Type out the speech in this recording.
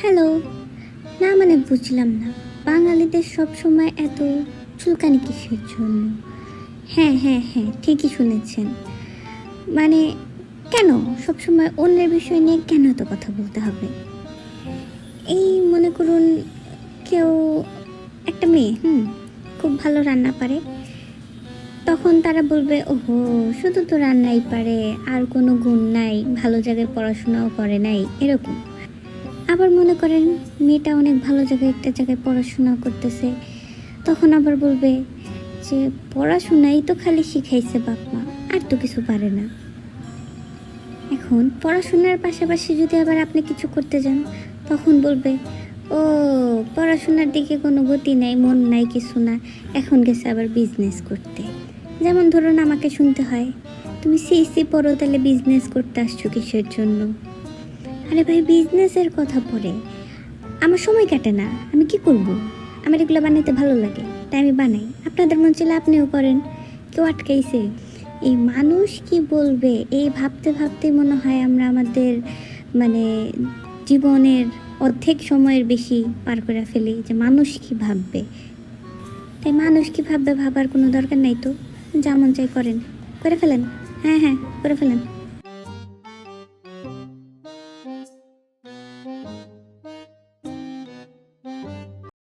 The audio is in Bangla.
হ্যালো। না মানে বুঝলাম না, বাঙালিদের সবসময় এত চুলকানি কিসের জন্য? হ্যাঁ হ্যাঁ হ্যাঁ, ঠিকই শুনেছেন। মানে কেন সবসময় অন্যের বিষয় নিয়ে কেন এত কথা বলতে হবে? এই মনে করুন, কেউ একটা মেয়ে খুব ভালো রান্না পারে, তখন তারা বলবে ওহো, শুধু তো রান্নাই পারে, আর কোনো গুণ নাই, ভালো জায়গায় পড়াশোনাও করে নাই, এরকম। আবার মনে করেন মেয়েটা অনেক ভালো জায়গায় একটা জায়গায় পড়াশোনা করতেছে, তখন আবার বলবে যে পড়াশোনাই তো খালি শিখাইছে বাপ মা, আর তো কিছু পারে না। এখন পড়াশোনার পাশাপাশি যদি আবার আপনি কিছু করতে যান, তখন বলবে ও, পড়াশোনার দিকে কোনো গতি নাই, মন নাই, কিছু না, এখন গেছে আবার বিজনেস করতে। যেমন ধরুন আমাকে শুনতে হয়, তুমি সিএসসি পড়ো, তাহলে বিজনেস করতে আসছো কিসের জন্য? আরে ভাই, বিজনেসের কথা পড়ে আমার সময় কাটে না, আমি কি করব? আমার এগুলো বানাইতে ভালো লাগে, তাই আমি বানাই। আপনাদের মন চাইলে আপনিও করেন, কেউ আটকাইছে? এই মানুষ কি বলবে এই ভাবতে ভাবতেই মনে হয় আমরা আমাদের মানে জীবনের অর্ধেক সময়ের বেশি পার করে ফেলি, যে মানুষ কি ভাববে। তাই মানুষ কি ভাববে ভাবার কোনো দরকার নাই তো, যা মন চাই করেন, করে ফেলেন। হ্যাঁ হ্যাঁ, করে ফেলেন।